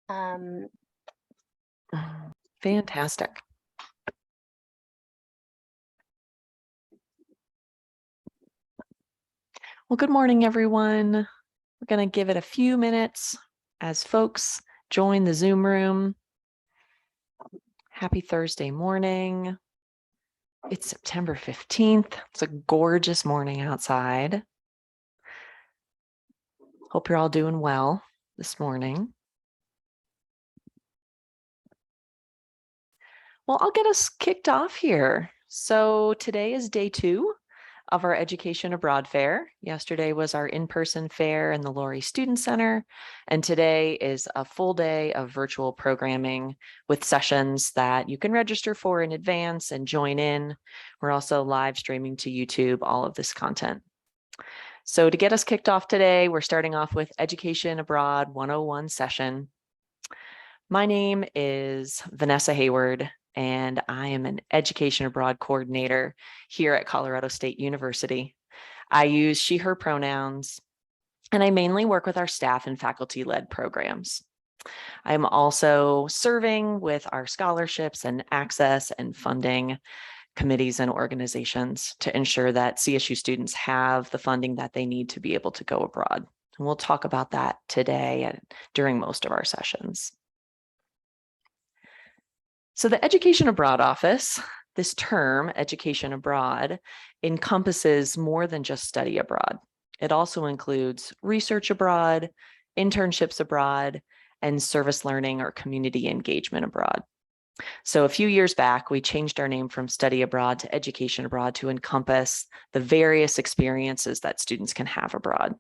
Um, Fantastic. Well, good morning, everyone. We're going to give it a few minutes as folks join the Zoom room. Happy Thursday morning. It's September 15th. It's a gorgeous morning outside. Hope you're all doing well this morning. Well, I'll get us kicked off here. So today is day 2 of our Education Abroad Fair. Yesterday was our in-person fair in the Laurie Student Center, and today is a full day of virtual programming with sessions that you can register for in advance and join in. We're also live streaming to YouTube all of this content. So to get us kicked off today, we're starting off with Education Abroad 101 session. My name is Vanessa Hayward, and I am an Education Abroad coordinator here at Colorado State University. I use she, her pronouns, and I mainly work with our staff and faculty-led programs. I'm also serving with our scholarships and access and funding committees and organizations to ensure that CSU students have the funding that they need to be able to go abroad. And we'll talk about that today and during most of our sessions. So the Education Abroad Office, this term, Education Abroad, encompasses more than just study abroad. It also includes research abroad, internships abroad, and service learning or community engagement abroad. So a few years back, we changed our name from study abroad to education abroad to encompass the various experiences that students can have abroad.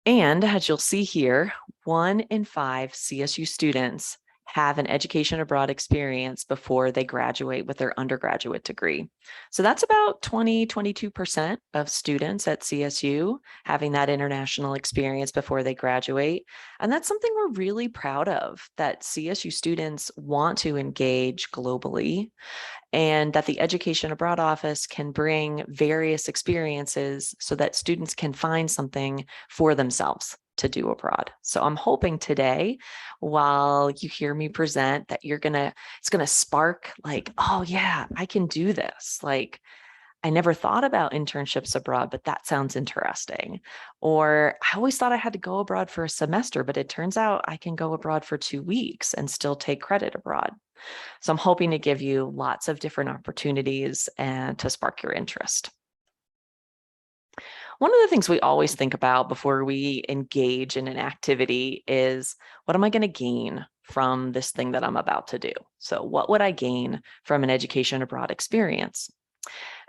And as you'll see here, 1 in 5 CSU students have an education abroad experience before they graduate with their undergraduate degree. So that's about 22% of students at CSU having that international experience before they graduate. And that's something we're really proud of, that CSU students want to engage globally, and that the Education Abroad Office can bring various experiences so that students can find something for themselves to do abroad. So I'm hoping today, while you hear me present, that it's gonna spark like, oh yeah, I can do this. Like, I never thought about internships abroad, but that sounds interesting. Or I always thought I had to go abroad for a semester, but it turns out I can go abroad for 2 weeks and still take credit abroad. So I'm hoping to give you lots of different opportunities and to spark your interest. One of the things we always think about before we engage in an activity is, what am I going to gain from this thing that I'm about to do? So what would I gain from an education abroad experience?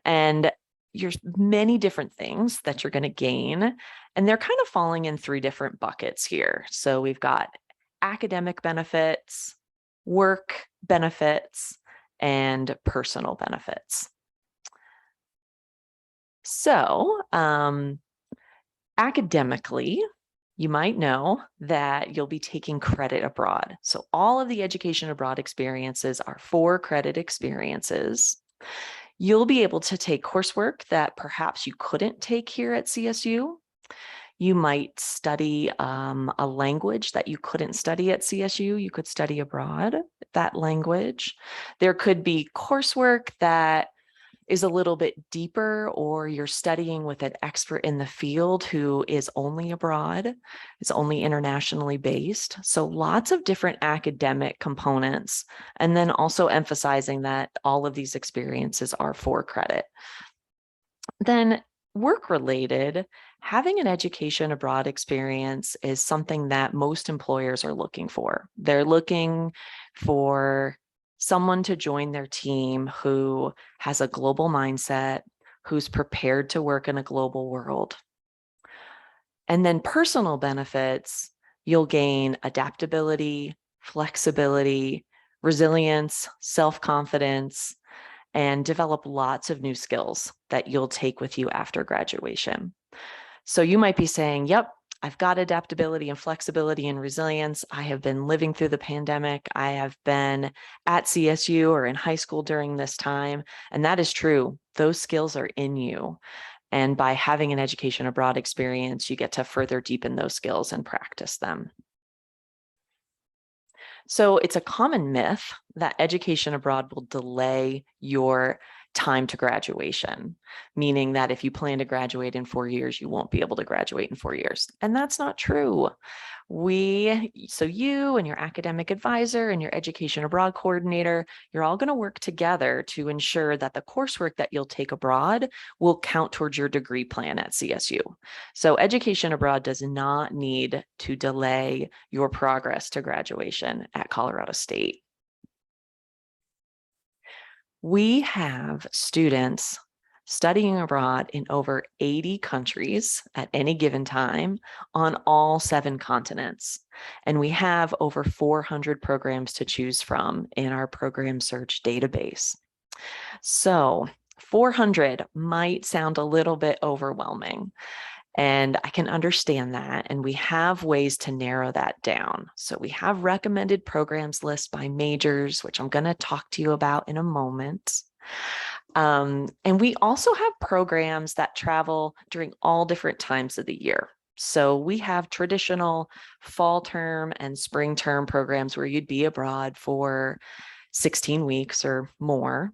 And there's many different things that you're going to gain, and they're kind of falling in 3 different buckets here. So we've got academic benefits, work benefits, and personal benefits. So academically, you might know that you'll be taking credit abroad. So all of the education abroad experiences are 4 credit experiences. You'll be able to take coursework that perhaps you couldn't take here at CSU. You might study a language that you couldn't study at CSU. You could study abroad that language. There could be coursework that is a little bit deeper, or you're studying with an expert in the field who is only abroad, is only internationally based. So lots of different academic components, and then also emphasizing that all of these experiences are for credit. Then work-related, having an education abroad experience is something that most employers are looking for. They're looking for someone to join their team who has a global mindset, who's prepared to work in a global world. And then personal benefits, you'll gain adaptability, flexibility, resilience, self-confidence, and develop lots of new skills that you'll take with you after graduation. So you might be saying, yep, I've got adaptability and flexibility and resilience. I have been living through the pandemic. I have been at CSU or in high school during this time. And that is true. Those skills are in you. And by having an education abroad experience, you get to further deepen those skills and practice them. So it's a common myth that education abroad will delay your time to graduation, meaning that if you plan to graduate in 4 years, you won't be able to graduate in 4 years. And that's not true. So you and your academic advisor and your education abroad coordinator, you're all going to work together to ensure that the coursework that you'll take abroad will count towards your degree plan at CSU. So education abroad does not need to delay your progress to graduation at Colorado State. We have students studying abroad in over 80 countries at any given time on all 7 continents. And we have over 400 programs to choose from in our program search database. So 400 might sound a little bit overwhelming, and I can understand that. And we have ways to narrow that down. So we have recommended programs lists by majors, which I'm going to talk to you about in a moment. And we also have programs that travel during all different times of the year. So we have traditional fall term and spring term programs where you'd be abroad for 16 weeks or more.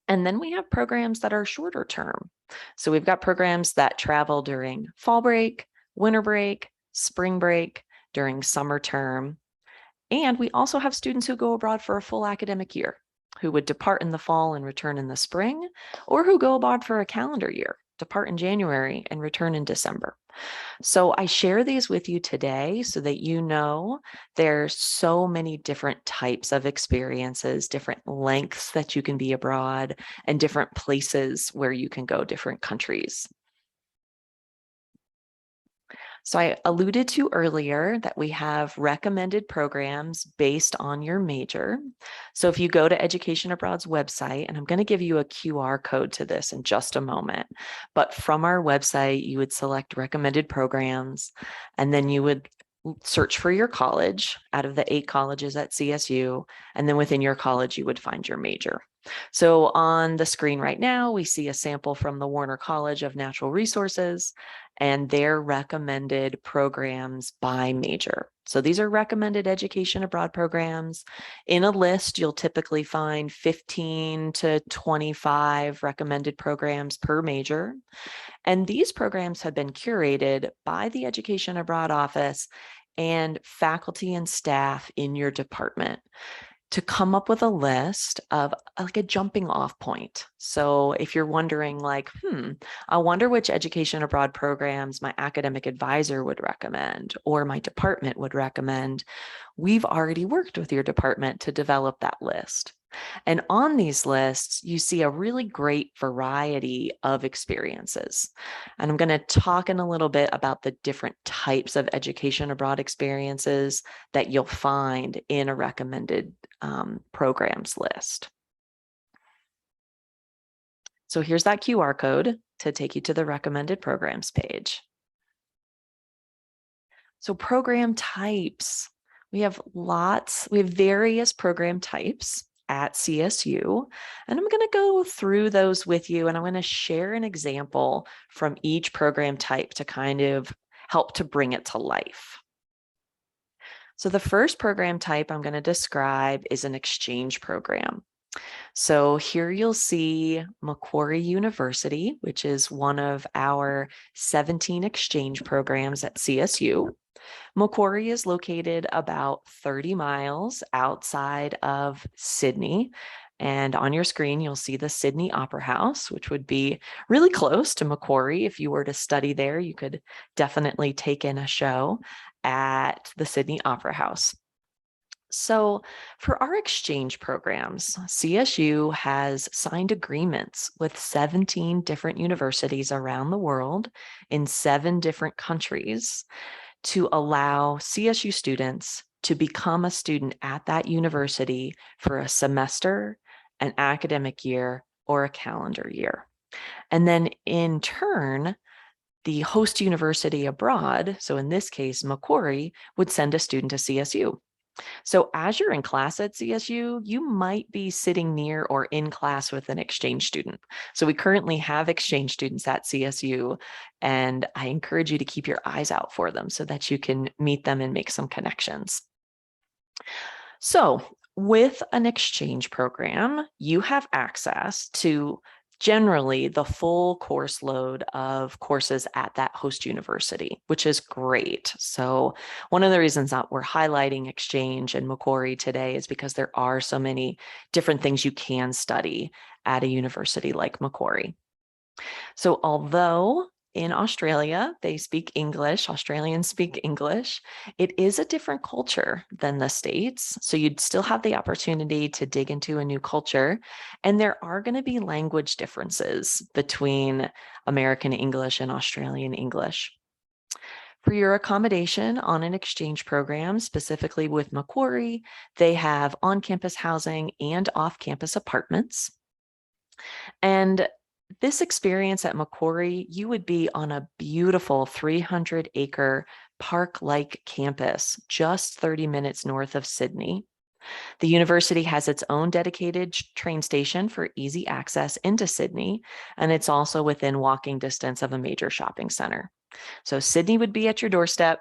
And then we have programs that are shorter term. So we've got programs that travel during fall break, winter break, spring break, during summer term. And we also have students who go abroad for a full academic year, who would depart in the fall and return in the spring, or who go abroad for a calendar year, depart in January and return in December. So I share these with you today so that you know there's so many different types of experiences, different lengths that you can be abroad, and different places where you can go, different countries. So I alluded to earlier that we have recommended programs based on your major. So if you go to Education Abroad's website, and I'm going to give you a QR code to this in just a moment, but from our website, you would select recommended programs, and then you would search for your college out of the 8 colleges at CSU, and then within your college, you would find your major. So on the screen right now, we see a sample from the Warner College of Natural Resources and their recommended programs by major. So these are recommended education abroad programs. In a list, you'll typically find 15 to 25 recommended programs per major. And these programs have been curated by the Education Abroad Office and faculty and staff in your department to come up with a list of like a jumping off point. So if you're wondering like, I wonder which education abroad programs my academic advisor would recommend or my department would recommend, we've already worked with your department to develop that list. And on these lists, you see a really great variety of experiences. And I'm going to talk in a little bit about the different types of education abroad experiences that you'll find in a recommended programs list. So here's that QR code to take you to the recommended programs page. So program types, we have various program types at CSU, and I'm going to go through those with you, and I'm going to share an example from each program type to kind of help to bring it to life. So the first program type I'm going to describe is an exchange program. So here you'll see Macquarie University, which is one of our 17 exchange programs at CSU. Macquarie is located about 30 miles outside of Sydney. And on your screen, you'll see the Sydney Opera House, which would be really close to Macquarie. If you were to study there, you could definitely take in a show at the Sydney Opera House. So for our exchange programs, CSU has signed agreements with 17 different universities around the world in 7 different countries to allow CSU students to become a student at that university for a semester, an academic year, or a calendar year. And then in turn, the host university abroad, so in this case, Macquarie, would send a student to CSU. So as you're in class at CSU, you might be sitting near or in class with an exchange student. So we currently have exchange students at CSU, and I encourage you to keep your eyes out for them so that you can meet them and make some connections. So, with an exchange program, you have access to generally the full course load of courses at that host university, which is great. So, one of the reasons that we're highlighting exchange and Macquarie today is because there are so many different things you can study at a university like Macquarie. So, although in Australia, they speak English, Australians speak English, it is a different culture than the States. So, you'd still have the opportunity to dig into a new culture. And there are going to be language differences between American English and Australian English. For your accommodation on an exchange program, specifically with Macquarie, they have on campus housing and off campus apartments. And this experience at Macquarie, you would be on a beautiful 300-acre park-like campus just 30 minutes north of Sydney. The university has its own dedicated train station for easy access into Sydney, and it's also within walking distance of a major shopping center. So Sydney would be at your doorstep,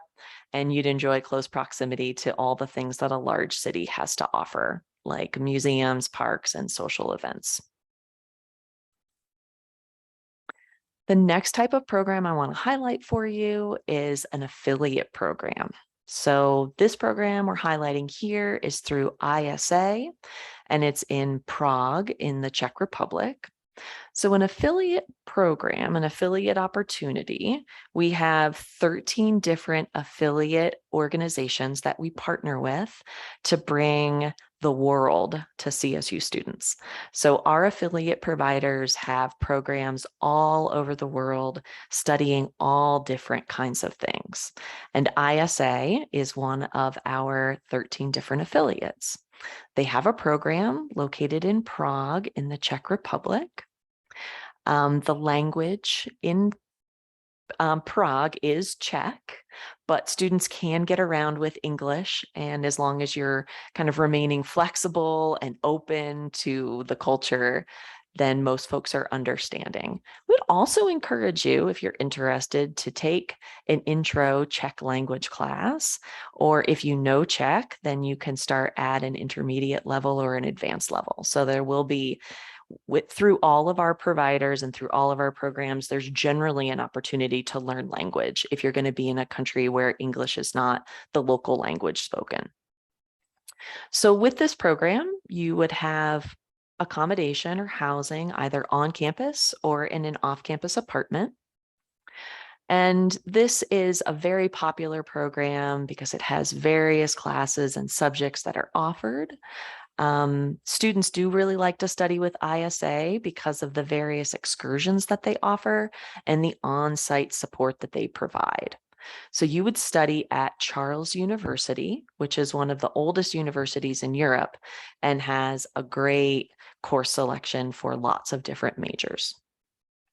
and you'd enjoy close proximity to all the things that a large city has to offer, like museums, parks, and social events. The next type of program I want to highlight for you is an affiliate program. So this program we're highlighting here is through ISA, and it's in Prague in the Czech Republic. So an affiliate program, an affiliate opportunity, we have 13 different affiliate organizations that we partner with to bring the world to CSU students. So our affiliate providers have programs all over the world studying all different kinds of things. And ISA is one of our 13 different affiliates. They have a program located in Prague in the Czech Republic. The language in Prague is Czech, but students can get around with English. And as long as you're kind of remaining flexible and open to the culture, then most folks are understanding. We'd also encourage you, if you're interested, to take an intro Czech language class, or if you know Czech, then you can start at an intermediate level or an advanced level. So there will be through all of our providers and through all of our programs, there's generally an opportunity to learn language if you're going to be in a country where English is not the local language spoken. So with this program, you would have accommodation or housing either on campus or in an off-campus apartment. And this is a very popular program because it has various classes and subjects that are offered. Students do really like to study with ISA because of the various excursions that they offer and the on-site support that they provide. So you would study at Charles University, which is one of the oldest universities in Europe and has a great course selection for lots of different majors.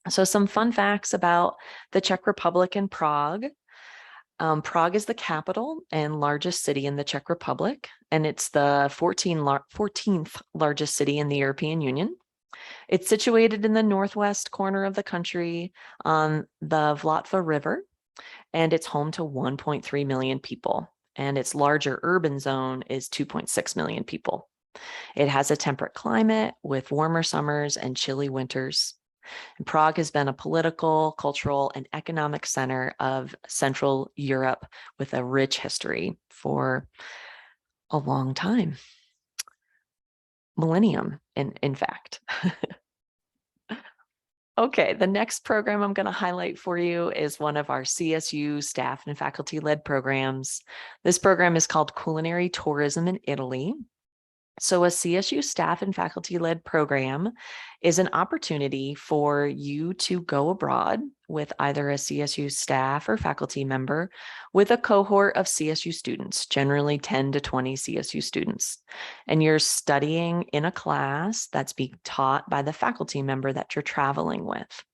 So some fun facts about the Czech Republic and Prague. Prague is the capital and largest city in the Czech Republic, and it's the 14th largest city in the European Union. It's situated in the northwest corner of the country on the Vltava River, and it's home to 1.3 million people. And its larger urban zone is 2.6 million people. It has a temperate climate with warmer summers and chilly winters. And Prague has been a political, cultural, and economic center of Central Europe with a rich history for a long time. Millennium, in fact. Okay, the next program I'm going to highlight for you is one of our CSU staff and faculty-led programs. This program is called Culinary Tourism in Italy. So a CSU staff and faculty-led program is an opportunity for you to go abroad with either a CSU staff or faculty member with a cohort of CSU students, generally 10 to 20 CSU students. And you're studying in a class that's being taught by the faculty member that you're traveling with.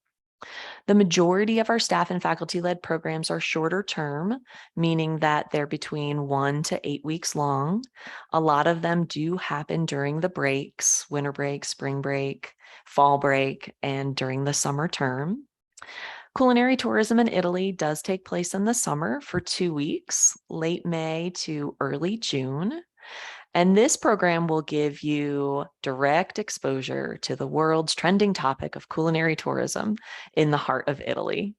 The majority of our staff and faculty-led programs are shorter term, meaning that they're between 1 to 8 weeks long. A lot of them do happen during the breaks, winter break, spring break, fall break, and during the summer term. Culinary tourism in Italy does take place in the summer for 2 weeks, late May to early June. And this program will give you direct exposure to the world's trending topic of culinary tourism in the heart of Italy.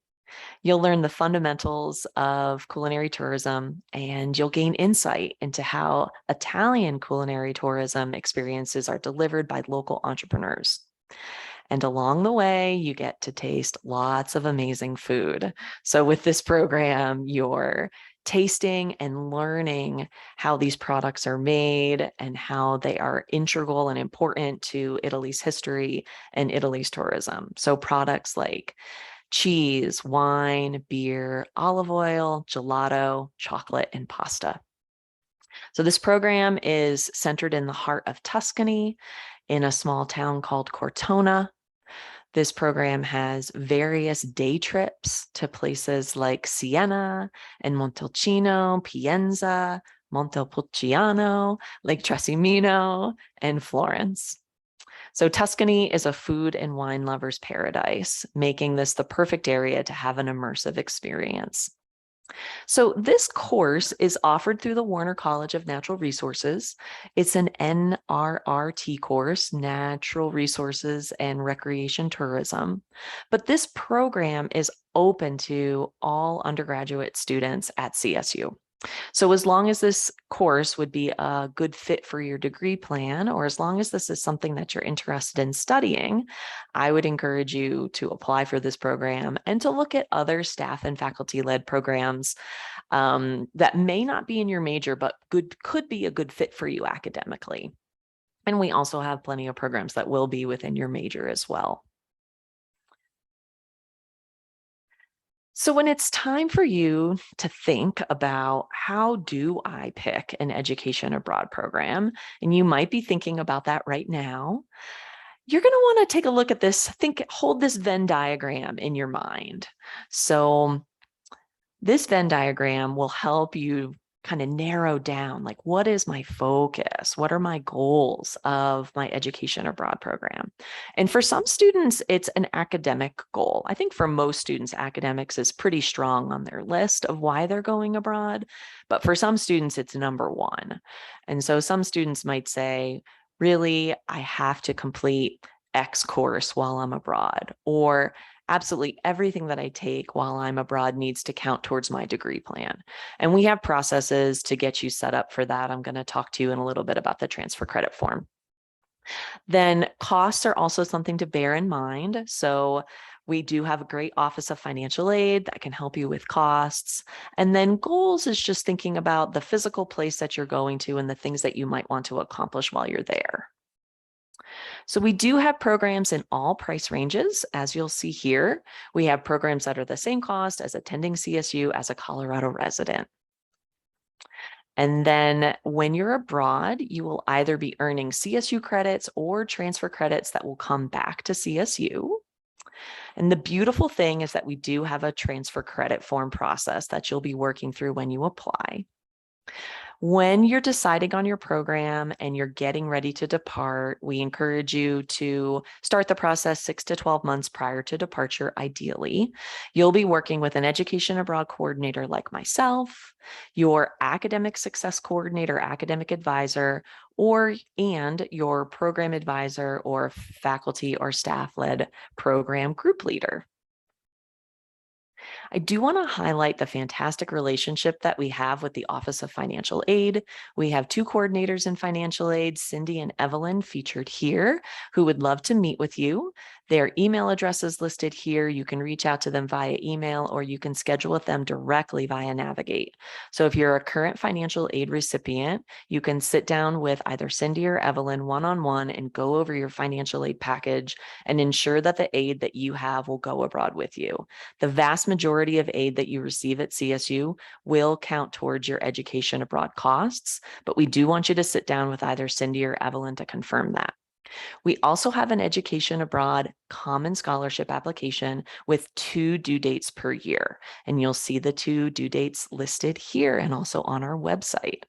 You'll learn the fundamentals of culinary tourism, and you'll gain insight into how Italian culinary tourism experiences are delivered by local entrepreneurs. And along the way, you get to taste lots of amazing food. So with this program, you're tasting and learning how these products are made and how they are integral and important to Italy's history and Italy's tourism. So products like cheese, wine, beer, olive oil, gelato, chocolate, and pasta. So this program is centered in the heart of Tuscany in a small town called Cortona. This program has various day trips to places like Siena and Montalcino, Pienza, Montepulciano, Lake Trasimeno, and Florence. So Tuscany is a food and wine lover's paradise, making this the perfect area to have an immersive experience. So this course is offered through the Warner College of Natural Resources. It's an NRRT course, Natural Resources and Recreation Tourism. But this program is open to all undergraduate students at CSU. So as long as this course would be a good fit for your degree plan, or as long as this is something that you're interested in studying, I would encourage you to apply for this program and to look at other staff and faculty-led programs that may not be in your major, but could be a good fit for you academically. And we also have plenty of programs that will be within your major as well. So when it's time for you to think about how do I pick an education abroad program, and you might be thinking about that right now, you're going to want to take a look at this, hold this Venn diagram in your mind. So this Venn diagram will help you kind of narrow down, like, what is my focus? What are my goals of my education abroad program? And for some students, it's an academic goal. I think for most students, academics is pretty strong on their list of why they're going abroad. But for some students, it's number one. And so some students might say, really, I have to complete X course while I'm abroad, or absolutely everything that I take while I'm abroad needs to count towards my degree plan. And we have processes to get you set up for that. I'm going to talk to you in a little bit about the transfer credit form. Then costs are also something to bear in mind. So we do have a great Office of Financial Aid that can help you with costs. And then goals is just thinking about the physical place that you're going to and the things that you might want to accomplish while you're there. So we do have programs in all price ranges. As you'll see here, we have programs that are the same cost as attending CSU as a Colorado resident. And then when you're abroad, you will either be earning CSU credits or transfer credits that will come back to CSU. And the beautiful thing is that we do have a transfer credit form process that you'll be working through when you apply. When you're deciding on your program and you're getting ready to depart, we encourage you to start the process 6 to 12 months prior to departure, ideally. You'll be working with an education abroad coordinator like myself, your academic success coordinator, academic advisor, and your program advisor or faculty or staff-led program group leader. I do want to highlight the fantastic relationship that we have with the Office of Financial Aid. We have two coordinators in financial aid, Cindy and Evelyn, featured here, who would love to meet with you. Their email address is listed here. You can reach out to them via email, or you can schedule with them directly via Navigate. So if you're a current financial aid recipient, you can sit down with either Cindy or Evelyn one-on-one and go over your financial aid package and ensure that the aid that you have will go abroad with you. The vast majority of aid that you receive at CSU will count towards your education abroad costs, but we do want you to sit down with either Cindy or Evelyn to confirm that. We also have an education abroad common scholarship application with 2 due dates per year, and you'll see the 2 due dates listed here and also on our website.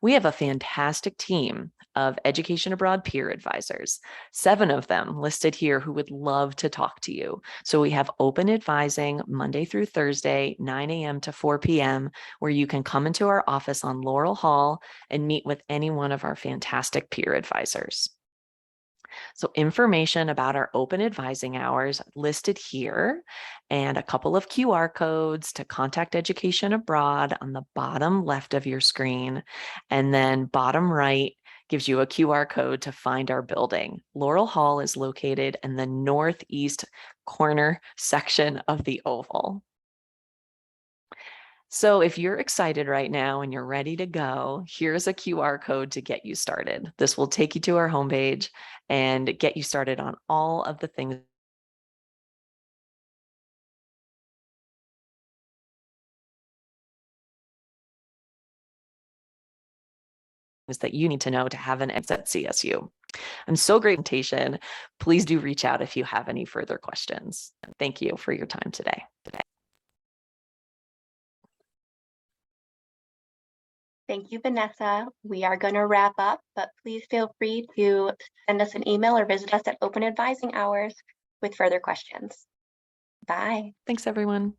We have a fantastic team of Education Abroad peer advisors, 7 of them listed here who would love to talk to you. So we have open advising Monday through Thursday, 9 a.m. to 4 p.m., where you can come into our office on Laurel Hall and meet with any one of our fantastic peer advisors. So information about our open advising hours listed here, and a couple of QR codes to contact Education Abroad on the bottom left of your screen. And then bottom right gives you a QR code to find our building. Laurel Hall is located in the northeast corner section of the oval. So if you're excited right now and you're ready to go, here's a QR code to get you started. This will take you to our homepage and get you started on all of the things that you need to know to have an exit at CSU. I'm so grateful. Please do reach out if you have any further questions. Thank you for your time today. Thank you, Vanessa. We are going to wrap up, but please feel free to send us an email or visit us at open advising hours with further questions. Bye. Thanks, everyone.